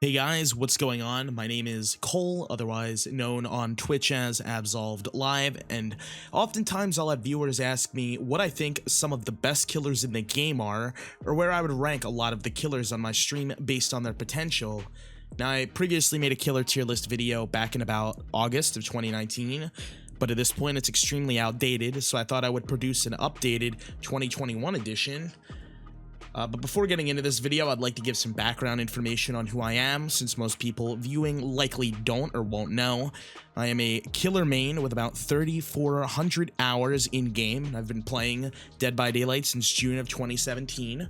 Hey guys, what's going on? My name is Cole, otherwise known on Twitch as AbsolvedLIVE, and oftentimes I'll have viewers ask me what I think some of the best killers in the game are, or where I would rank a lot of the killers on my stream based on their potential. Now, I previously made a killer tier list video back in about August of 2019, but at this point it's extremely outdated, so I thought I would produce an updated 2021 edition. But before getting into this video, I'd like to give some background information on who I am, since most people viewing likely don't or won't know. I am a killer main with about 3,400 hours in-game. I've been playing Dead by Daylight since June of 2017.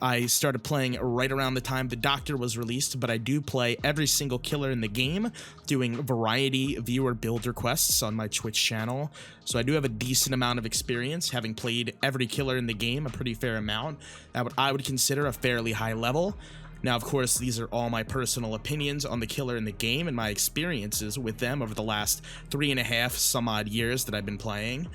I started playing right around the time The Doctor was released, but I do play every single killer in the game, doing variety viewer build requests on my Twitch channel. So I do have a decent amount of experience, having played every killer in the game, a pretty fair amount, at what I would consider a fairly high level. Now, of course, these are all my personal opinions on the killer in the game and my experiences with them over the last 3.5 some odd years that I've been playing.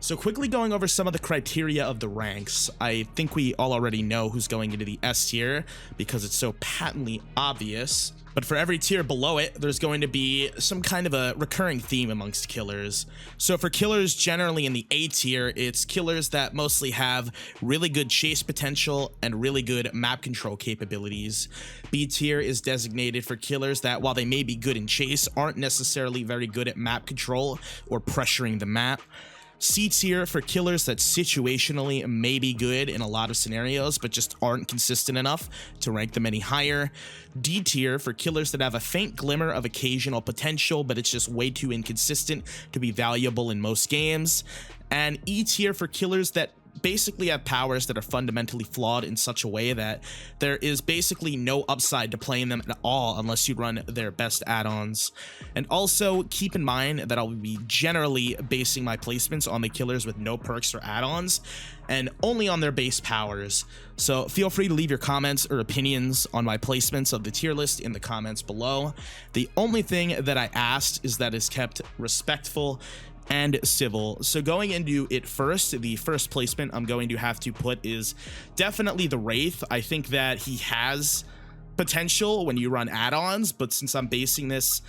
So quickly going over some of the criteria of the ranks, I think we all already know who's going into the S tier because it's so patently obvious. But for every tier below it, there's going to be some kind of a recurring theme amongst killers. So for killers generally in the A tier, it's killers that mostly have really good chase potential and really good map control capabilities. B tier is designated for killers that, while they may be good in chase, aren't necessarily very good at map control or pressuring the map. C tier for killers that situationally may be good in a lot of scenarios but just aren't consistent enough to rank them any higher. D tier for killers that have a faint glimmer of occasional potential but it's just way too inconsistent to be valuable in most games. And E tier for killers that basically have powers that are fundamentally flawed in such a way that there is basically no upside to playing them at all unless you run their best add-ons. And also keep in mind that I'll be generally basing my placements on the killers with no perks or add-ons and only on their base powers. So feel free to leave your comments or opinions on my placements of the tier list in the comments below. The only thing that I asked is that it's kept respectful and civil. So going into it first, the first placement I'm going to have to put is definitely the Wraith. I think that he has potential when you run add-ons, but since I'm basing this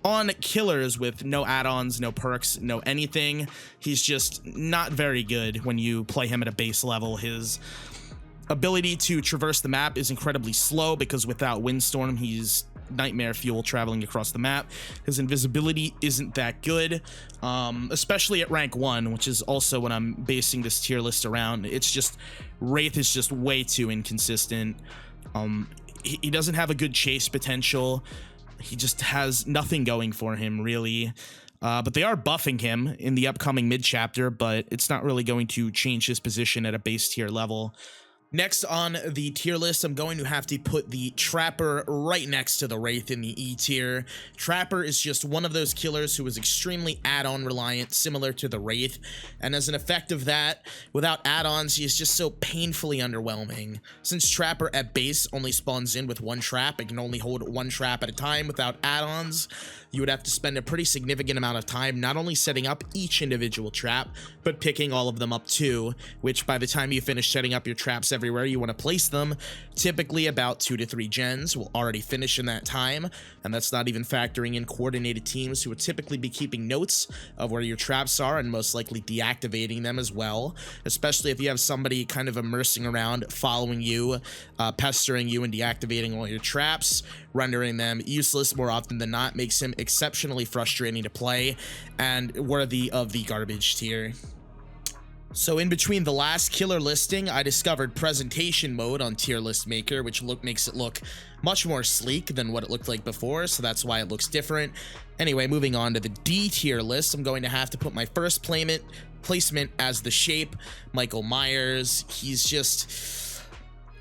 on killers with no add-ons, no perks, no anything, he's just not very good when you play him at a base level. His ability to traverse the map is incredibly slow because without Windstorm, he's nightmare fuel traveling across the map. His invisibility isn't that good, especially at rank 1, which is also what I'm basing this tier list around. It's just Wraith is just way too inconsistent. He doesn't have a good chase potential. He just has nothing going for him, really. But they are buffing him in the upcoming mid chapter, but it's not really going to change his position at a base tier level. Next on the tier list, I'm going to have to put the Trapper right next to the Wraith in the E tier. Trapper is just one of those killers who is extremely add-on reliant, similar to the Wraith, and as an effect of that, without add-ons, he is just so painfully underwhelming. Since Trapper at base only spawns in with one trap, it can only hold one trap at a time without add-ons, you would have to spend a pretty significant amount of time not only setting up each individual trap, but picking all of them up too, which by the time you finish setting up your traps everywhere you want to place them, typically about 2 to 3 gens will already finish in that time, and that's not even factoring in coordinated teams who would typically be keeping notes of where your traps are and most likely deactivating them as well, especially if you have somebody kind of immersing around, following you, pestering you, and deactivating all your traps, rendering them useless more often than not, makes him exceptionally frustrating to play and worthy of the garbage tier. So in between the last killer listing, I discovered presentation mode on tier list maker, which makes it look much more sleek than what it looked like before, so that's why it looks different. Anyway, moving on to the D tier list, I'm going to have to put my first placement as the Shape, Michael Myers. He's just...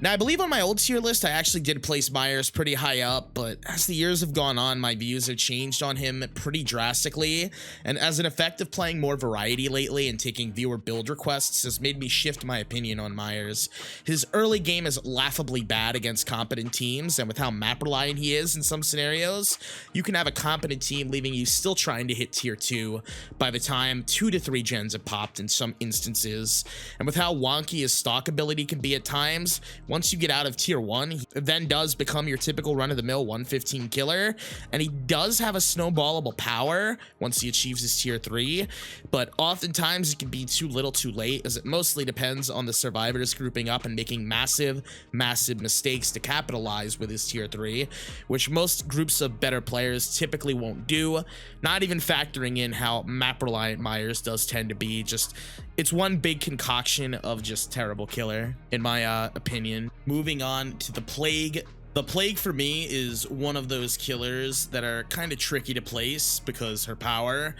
Now, I believe on my old tier list, I actually did place Myers pretty high up, but as the years have gone on, my views have changed on him pretty drastically, and as an effect of playing more variety lately and taking viewer build requests has made me shift my opinion on Myers. His early game is laughably bad against competent teams, and with how map reliant he is in some scenarios, you can have a competent team leaving you still trying to hit tier 2 by the time 2 to 3 gens have popped in some instances, and with how wonky his stock ability can be at times, Once you get out of tier 1, he then does become your typical run-of-the-mill 115 killer, and he does have a snowballable power once he achieves his tier 3, but oftentimes it can be too little too late, as it mostly depends on the survivors grouping up and making massive mistakes to capitalize with his tier 3, which most groups of better players typically won't do, not even factoring in how map-reliant Myers does tend to be. Just, it's one big concoction of just terrible killer, in my opinion. Moving on to the Plague. The Plague for me is one of those killers that are kind of tricky to place because her power,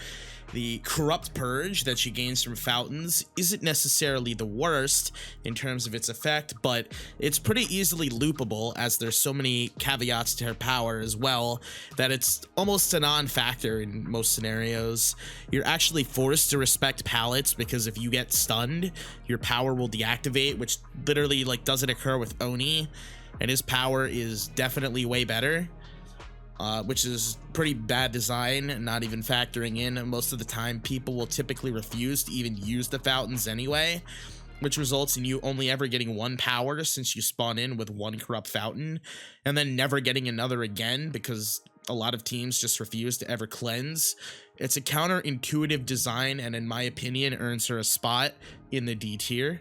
the Corrupt Purge that she gains from fountains, isn't necessarily the worst in terms of its effect, but it's pretty easily loopable, as there's so many caveats to her power as well that it's almost a non-factor in most scenarios. You're actually forced to respect pallets, because if you get stunned, your power will deactivate, which literally like doesn't occur with Oni, and his power is definitely way better. Which is pretty bad design, not even factoring in most of the time people will typically refuse to even use the fountains anyway, which results in you only ever getting one power since you spawn in with one corrupt fountain, and then never getting another again because a lot of teams just refuse to ever cleanse. It's a counterintuitive design, and in my opinion earns her a spot in the D tier.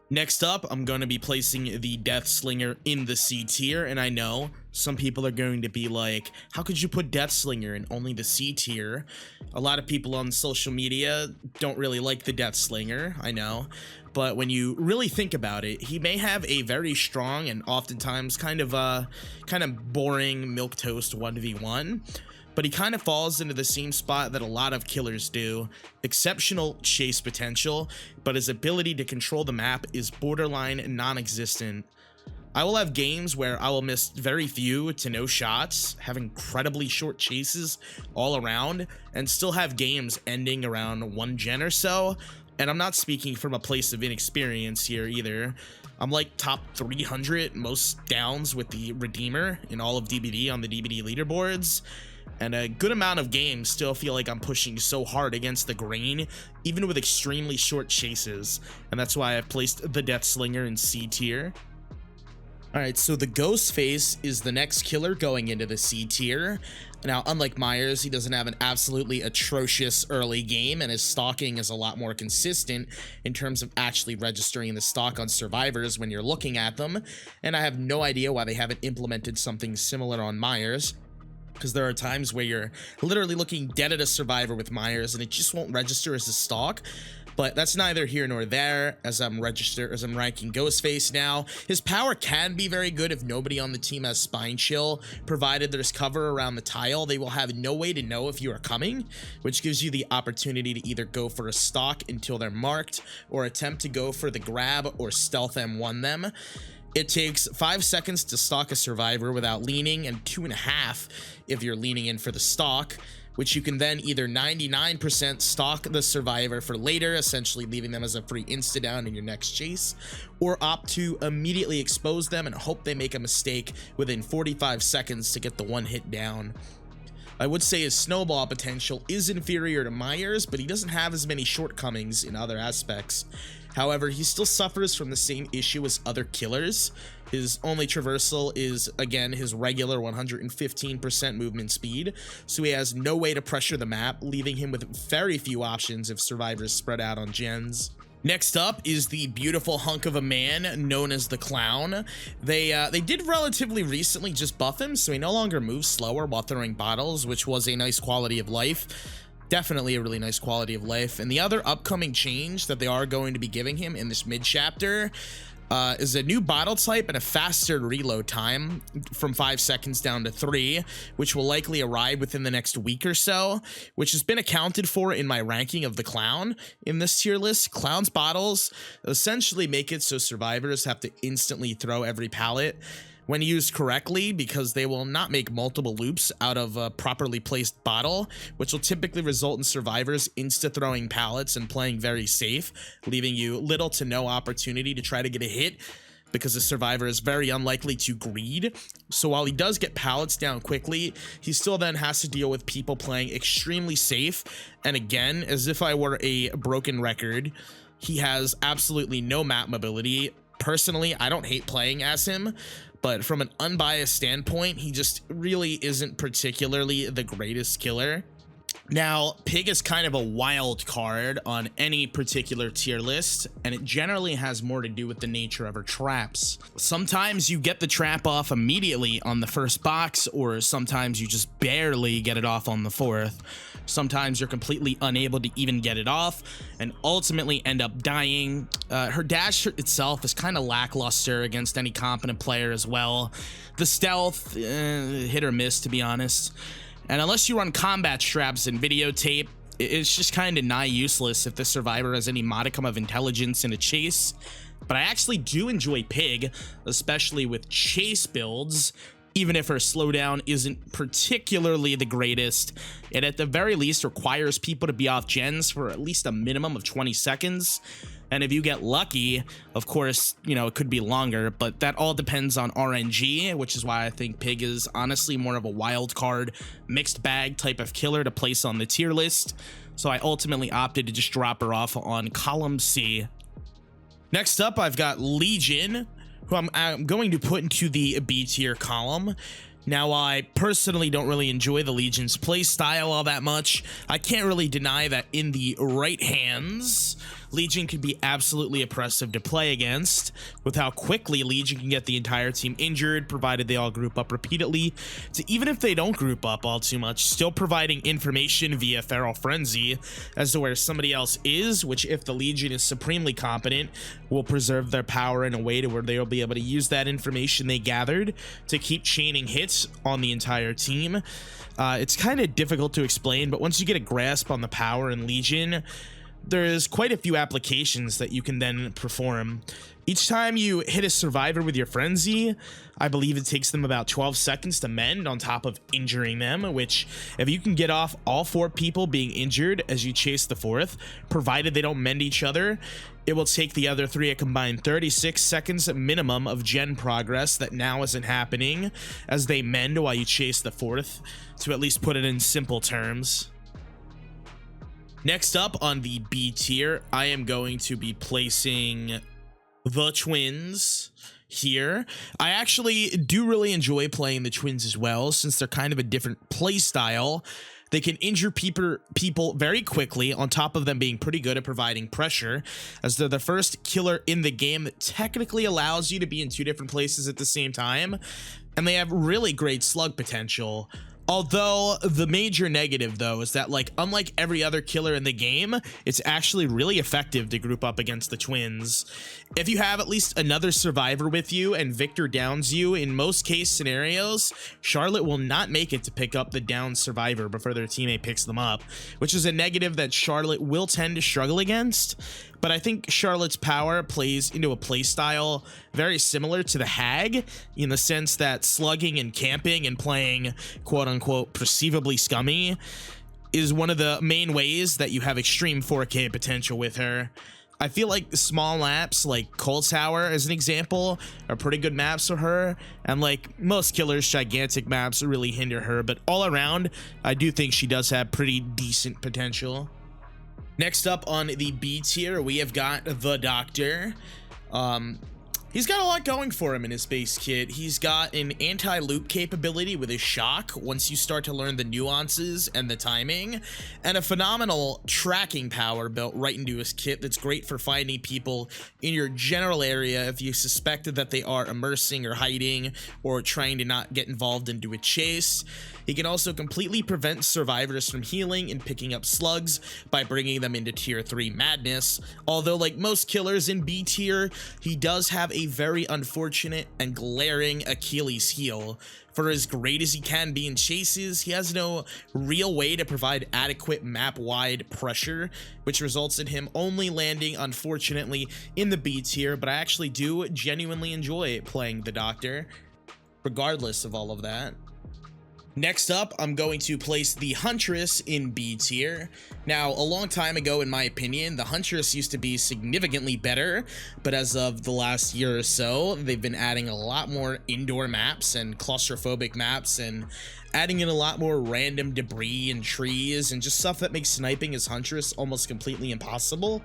Next up, I'm going to be placing the Deathslinger in the C tier, and I know some people are going to be like, how could you put Deathslinger in only the C tier? A lot of people on social media don't really like the Deathslinger, I know, but when you really think about it, he may have a very strong and oftentimes kind of boring milquetoast 1v1, but he kind of falls into the same spot that a lot of killers do. Exceptional chase potential, but his ability to control the map is borderline non-existent. I will have games where I will miss very few to no shots, have incredibly short chases all around, and still have games ending around 1 gen or so. And I'm not speaking from a place of inexperience here either. I'm like top 300 most downs with the Redeemer in all of DBD on the DBD leaderboards. And a good amount of games still feel like I'm pushing so hard against the grain, even with extremely short chases. And that's why I've placed the Deathslinger in C tier. Alright, so the Ghostface is the next killer going into the C tier. Now, unlike Myers, he doesn't have an absolutely atrocious early game, and his stalking is a lot more consistent in terms of actually registering the stalk on survivors when you're looking at them. And I have no idea why they haven't implemented something similar on Myers, because there are times where you're literally looking dead at a survivor with Myers and it just won't register as a stalk. But that's neither here nor there, as I'm ranking Ghostface now. His power can be very good if nobody on the team has Spine Chill. Provided there's cover around the tile, they will have no way to know if you are coming, which gives you the opportunity to either go for a stalk until they're marked, or attempt to go for the grab or stealth M1 them. It takes 5 seconds to stalk a survivor without leaning, and 2.5 if you're leaning in for the stalk, which you can then either 99% stalk the survivor for later, essentially leaving them as a free insta-down in your next chase, or opt to immediately expose them and hope they make a mistake within 45 seconds to get the one hit down. I would say his snowball potential is inferior to Myers, but he doesn't have as many shortcomings in other aspects. However, he still suffers from the same issue as other killers. His only traversal is, again, his regular 115% movement speed, so he has no way to pressure the map, leaving him with very few options if survivors spread out on gens. Next up is the beautiful hunk of a man known as the Clown. They did relatively recently just buff him, so he no longer moves slower while throwing bottles, which was a nice quality of life. Definitely a really nice quality of life. And the other upcoming change that they are going to be giving him in this mid chapter is a new bottle type and a faster reload time from 5 seconds down to 3, which will likely arrive within the next week or so, which has been accounted for in my ranking of the Clown in this tier list. Clown's bottles essentially make it so survivors have to instantly throw every pallet when used correctly, because they will not make multiple loops out of a properly placed bottle, which will typically result in survivors insta-throwing pallets and playing very safe, leaving you little to no opportunity to try to get a hit, because the survivor is very unlikely to greed. So while he does get pallets down quickly, he still then has to deal with people playing extremely safe. And again, as if I were a broken record, he has absolutely no map mobility, Personally, I don't hate playing as him, but from an unbiased standpoint, he just really isn't particularly the greatest killer. Now, Pig is kind of a wild card on any particular tier list, and it generally has more to do with the nature of her traps. Sometimes you get the trap off immediately on the first box, or sometimes you just barely get it off on the fourth. Sometimes you're completely unable to even get it off and ultimately end up dying. Her dash itself is kind of lackluster against any competent player as well. The stealth, hit or miss, to be honest. And unless you run combat straps and videotape, it's just kind of nigh useless if the survivor has any modicum of intelligence in a chase. But I actually do enjoy Pig, especially with chase builds. Even if her slowdown isn't particularly the greatest, it at the very least requires people to be off gens for at least a minimum of 20 seconds. And if you get lucky, of course, you know, it could be longer, but that all depends on RNG, which is why I think Pig is honestly more of a wild card, mixed bag type of killer to place on the tier list. So I ultimately opted to just drop her off on column C. Next up, I've got Legion, who I'm going to put into the B tier column. Now, I personally don't really enjoy the Legion's playstyle all that much. I can't really deny that in the right hands, Legion can be absolutely oppressive to play against, with how quickly Legion can get the entire team injured, provided they all group up repeatedly, to even if they don't group up all too much, still providing information via Feral Frenzy as to where somebody else is, which if the Legion is supremely competent, will preserve their power in a way to where they'll be able to use that information they gathered to keep chaining hits on the entire team. It's kind of difficult to explain, but once you get a grasp on the power in Legion, there's quite a few applications that you can then perform. Each time you hit a survivor with your frenzy, I believe it takes them about 12 seconds to mend on top of injuring them, which if you can get off all 4 people being injured as you chase the 4th, provided they don't mend each other, it will take the other 3 a combined 36 seconds minimum of gen progress that now isn't happening as they mend while you chase the 4th, to at least put it in simple terms. Next up on the B tier, I am going to be placing the twins here. I actually do really enjoy playing the twins as well, since they're kind of a different play style. They can injure people very quickly, on top of them being pretty good at providing pressure, as they're the first killer in the game that technically allows you to be in 2 different places at the same time, and they have really great slug potential. Although the major negative though is that, like, unlike every other killer in the game, it's actually really effective to group up against the twins. If you have at least another survivor with you and Victor downs you, in most case scenarios, Charlotte will not make it to pick up the downed survivor before their teammate picks them up, which is a negative that Charlotte will tend to struggle against. But I think Charlotte's power plays into a playstyle very similar to the Hag, in the sense that slugging and camping and playing quote-unquote perceivably scummy is one of the main ways that you have extreme 4K potential with her. I feel like small maps like Cold Tower, as an example, are pretty good maps for her, and like most killers, gigantic maps really hinder her, but all around, I do think she does have pretty decent potential. Next up on the B tier, we have got the Doctor. He's got a lot going for him in his base kit. He's got an anti-loop capability with his shock once you start to learn the nuances and the timing, and a phenomenal tracking power built right into his kit that's great for finding people in your general area if you suspected that they are immersing or hiding or trying to not get involved into a chase. He can also completely prevent survivors from healing and picking up slugs by bringing them into tier 3 madness. Although, like most killers in B tier, he does have a very unfortunate and glaring Achilles heel. For as great as he can be in chases, he has no real way to provide adequate map-wide pressure, which results in him only landing, unfortunately, in the B tier, but I actually do genuinely enjoy playing the Doctor, regardless of all of that. Next up, I'm going to place the Huntress in B tier. Now, a long time ago, in my opinion, the Huntress used to be significantly better, but as of the last year or so, they've been adding a lot more indoor maps and claustrophobic maps, and adding in a lot more random debris and trees and just stuff that makes sniping as Huntress almost completely impossible.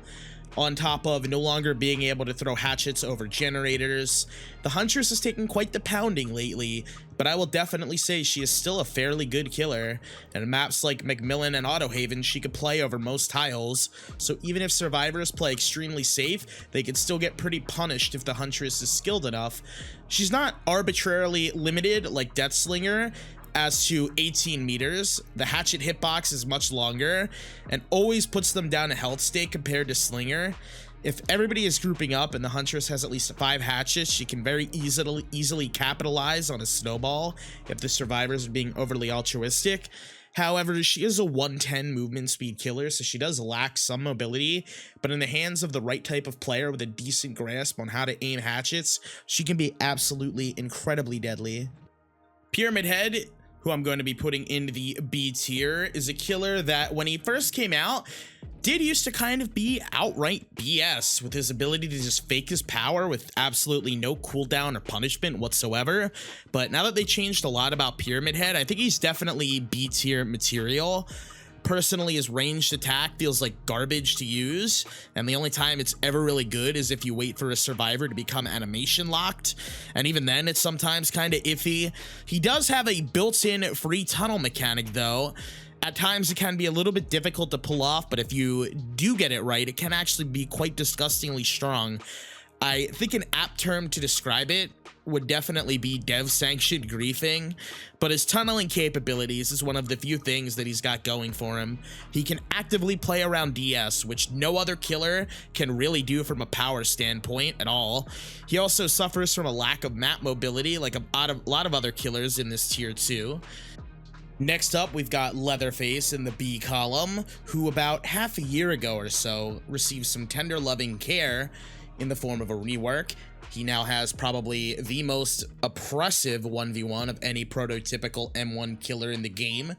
on top of no longer being able to throw hatchets over generators. The Huntress has taken quite the pounding lately, but I will definitely say she is still a fairly good killer, and in maps like Macmillan and Autohaven she could play over most tiles, so even if survivors play extremely safe, they can still get pretty punished if the Huntress is skilled enough. She's not arbitrarily limited like Deathslinger as to 18 meters. The hatchet hitbox is much longer and always puts them down a health state compared to Slinger. If everybody is grouping up and the Huntress has at least 5 hatchets, she can very easily capitalize on a snowball if the survivors are being overly altruistic. However, she is a 110 movement speed killer, so she does lack some mobility, but in the hands of the right type of player with a decent grasp on how to aim hatchets, she can be absolutely incredibly deadly. Pyramid Head, who I'm going to be putting in the B tier, is a killer that when he first came out did used to kind of be outright BS with his ability to just fake his power with absolutely no cooldown or punishment whatsoever. But now that they changed a lot about Pyramid Head, I think he's definitely B tier material. Personally, his ranged attack feels like garbage to use, and the only time it's ever really good is if you wait for a survivor to become animation locked, and even then it's sometimes kind of iffy. He does have a built-in free tunnel mechanic though. At times it can be a little bit difficult to pull off, but if you do get it right, it can actually be quite disgustingly strong. I think an apt term to describe it would definitely be dev-sanctioned griefing, but his tunneling capabilities is one of the few things that he's got going for him. He can actively play around DS, which no other killer can really do from a power standpoint at all. He also suffers from a lack of map mobility like a lot of other killers in this tier too. Next up, we've got Leatherface in the B column, who about half a year ago or so received some tender loving care in the form of a rework. He now has probably the most oppressive 1v1 of any prototypical M1 killer in the game.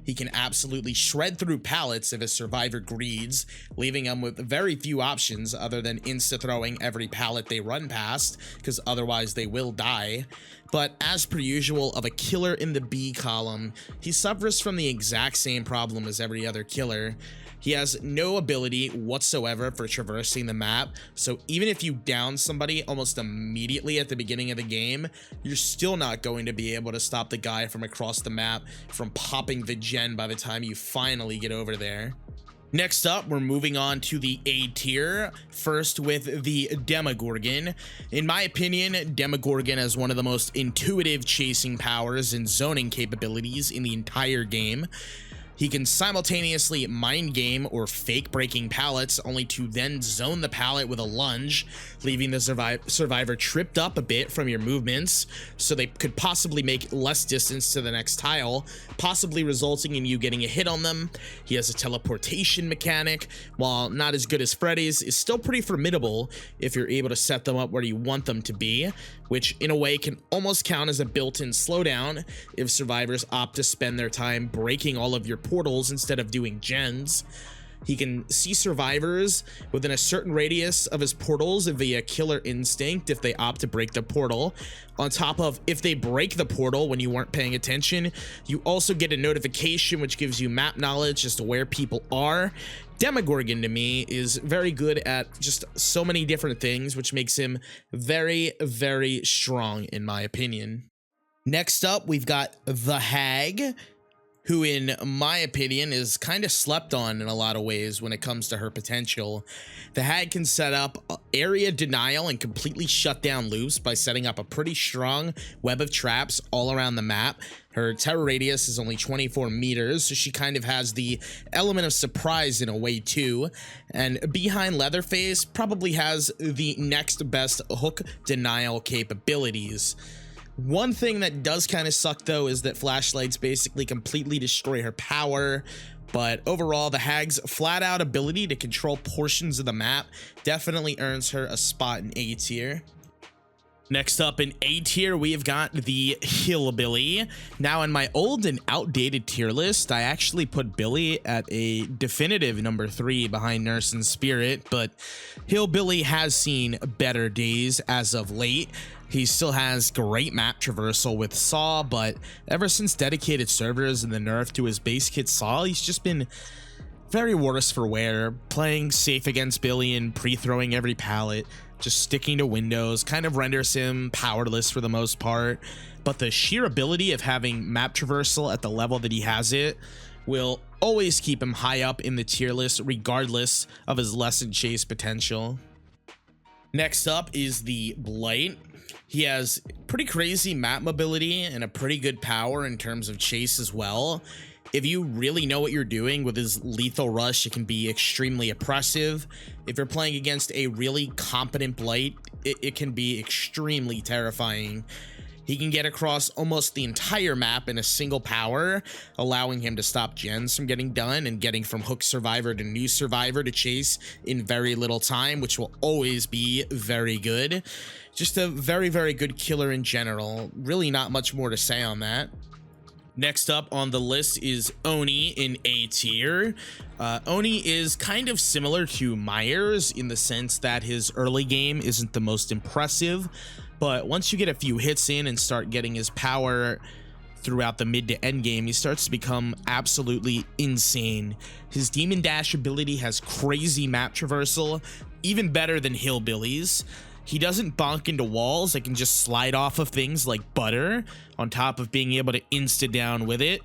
He can absolutely shred through pallets if a survivor greeds, leaving them with very few options other than insta-throwing every pallet they run past, because otherwise they will die. But as per usual of a killer in the B column, he suffers from the exact same problem as every other killer. He has no ability whatsoever for traversing the map, so even if you down somebody almost immediately at the beginning of the game, you're still not going to be able to stop the guy from across the map from popping the gen by the time you finally get over there. Next up, we're moving on to the A tier, first with the Demogorgon. In my opinion, Demogorgon has one of the most intuitive chasing powers and zoning capabilities in the entire game. He can simultaneously mind game or fake breaking pallets only to then zone the pallet with a lunge, leaving the survivor tripped up a bit from your movements so they could possibly make less distance to the next tile, possibly resulting in you getting a hit on them. He has a teleportation mechanic. While not as good as Freddy's, is still pretty formidable if you're able to set them up where you want them to be, which in a way can almost count as a built-in slowdown if survivors opt to spend their time breaking all of your portals instead of doing gens. He can see survivors within a certain radius of his portals via killer instinct if they opt to break the portal. On top of, if they break the portal when you weren't paying attention, you also get a notification which gives you map knowledge as to where people are. Demogorgon to me is very good at just so many different things, which makes him very, very strong in my opinion. Next up, we've got the Hag, who in my opinion is kind of slept on in a lot of ways when it comes to her potential. The Hag can set up area denial and completely shut down loops by setting up a pretty strong web of traps all around the map. Her terror radius is only 24 meters, so she kind of has the element of surprise in a way too. And behind Leatherface, probably has the next best hook denial capabilities. One thing that does kind of suck though is that flashlights basically completely destroy her power, but overall the Hag's flat out ability to control portions of the map definitely earns her a spot in A tier. Next up in A tier, we've got the Hillbilly. Now in my old and outdated tier list, I actually put Billy at a definitive number 3 behind Nurse and Spirit, but Hillbilly has seen better days as of late. He still has great map traversal with Saw, but ever since dedicated servers and the nerf to his base kit Saw, he's just been very worse for wear, playing safe against Billy and pre-throwing every pallet, just sticking to windows, kind of renders him powerless for the most part. But the sheer ability of having map traversal at the level that he has it will always keep him high up in the tier list regardless of his lessened chase potential. Next up is the Blight. He has pretty crazy map mobility and a pretty good power in terms of chase as well. If you really know what you're doing with his lethal rush, it can be extremely oppressive. If you're playing against a really competent Blight, it can be extremely terrifying. He can get across almost the entire map in a single power, allowing him to stop gens from getting done and getting from hook survivor to new survivor to chase in very little time, which will always be very good. Just a very, very good killer in general. Really not much more to say on that. Next up on the list is Oni in A tier. Oni is kind of similar to Myers in the sense that his early game isn't the most impressive, but once you get a few hits in and start getting his power throughout the mid to end game, he starts to become absolutely insane. His Demon Dash ability has crazy map traversal, even better than Hillbilly's. He doesn't bonk into walls, it can just slide off of things like butter, on top of being able to insta down with it.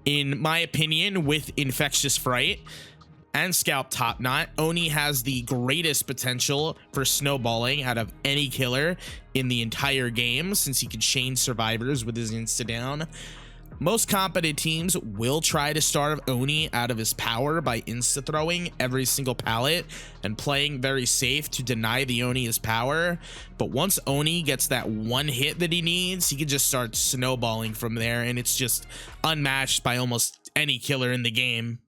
In my opinion, with Infectious Fright and Scalp Top Knot, Oni has the greatest potential for snowballing out of any killer in the entire game, since he can chain survivors with his insta down. Most competent teams will try to starve Oni out of his power by insta-throwing every single pallet and playing very safe to deny the Oni his power. But once Oni gets that one hit that he needs, he can just start snowballing from there, and it's just unmatched by almost any killer in the game.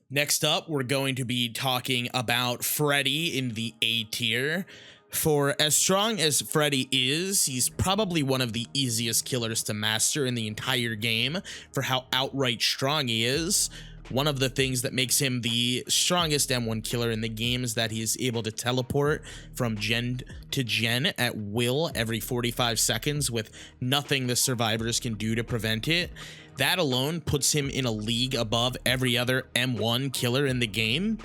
Next up, we're going to be talking about Freddy in the A tier. For as strong as Freddy is, he's probably one of the easiest killers to master in the entire game for how outright strong he is. One of the things that makes him the strongest M1 killer in the game is that he is able to teleport from gen to gen at will every 45 seconds with nothing the survivors can do to prevent it. That alone puts him in a league above every other M1 killer in the game.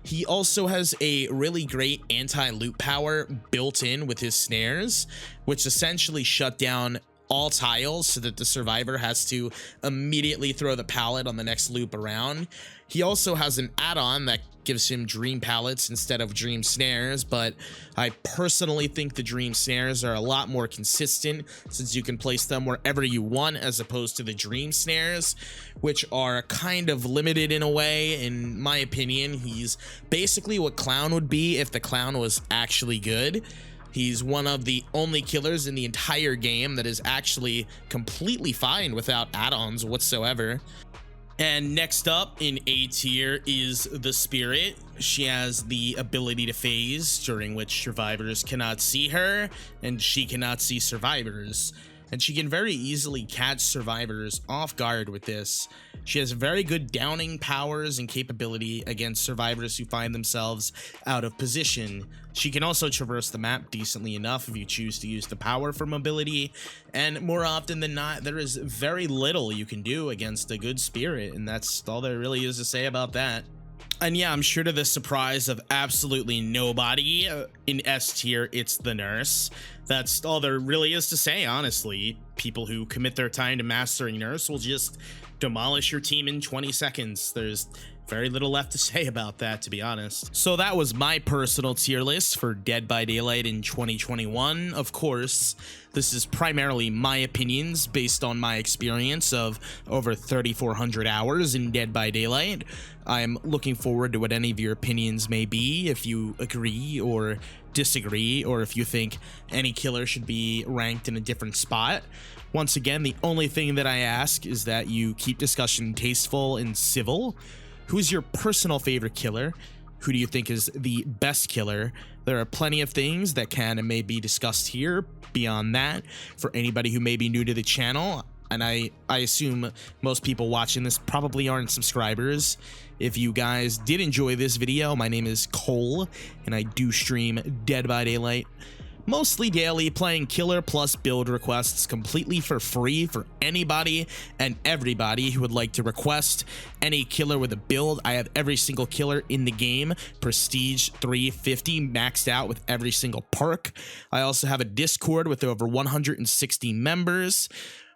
He also has a really great anti-loot power built in with his snares, which essentially shut down all tiles so that the survivor has to immediately throw the pallet on the next loop around. He also has an add-on that gives him dream pallets instead of dream snares, but I personally think the dream snares are a lot more consistent since you can place them wherever you want, as opposed to the dream snares, which are kind of limited in a way. In my opinion, he's basically what Clown would be if the Clown was actually good. He's one of the only killers in the entire game that is actually completely fine without add-ons whatsoever. And next up in A tier is the Spirit. She has the ability to phase, during which survivors cannot see her, and she cannot see survivors. And she can very easily catch survivors off guard with this. She has very good downing powers and capability against survivors who find themselves out of position. She can also traverse the map decently enough if you choose to use the power for mobility, and more often than not, there is very little you can do against a good Spirit, and that's all there really is to say about that. And yeah, I'm sure to the surprise of absolutely nobody, in S tier, it's the Nurse. That's all there really is to say, honestly. People who commit their time to mastering Nurse will just demolish your team in 20 seconds. There's very little left to say about that, to be honest. So that was my personal tier list for Dead by Daylight in 2021. Of course, this is primarily my opinions based on my experience of over 3,400 hours in Dead by Daylight. I'm looking forward to what any of your opinions may be, if you agree or disagree, or if you think any killer should be ranked in a different spot. Once again, the only thing that I ask is that you keep discussion tasteful and civil. Who's your personal favorite killer? Who do you think is the best killer? There are plenty of things that can and may be discussed here. Beyond that, for anybody who may be new to the channel, and I assume most people watching this probably aren't subscribers. If you guys did enjoy this video, my name is Cole, and I do stream Dead by Daylight mostly daily, playing killer plus build requests completely for free for anybody and everybody who would like to request any killer with a build. I have every single killer in the game, prestige 350, maxed out with every single perk. I also have a Discord with over 160 members.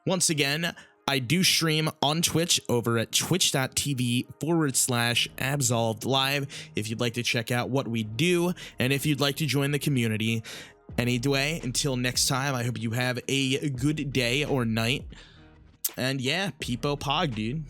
Once again, I do stream on Twitch over at twitch.tv/AbsolvedLIVE if you'd like to check out what we do and if you'd like to join the community. Anyway, until next time, I hope you have a good day or night. And yeah, Peepo Pog, dude.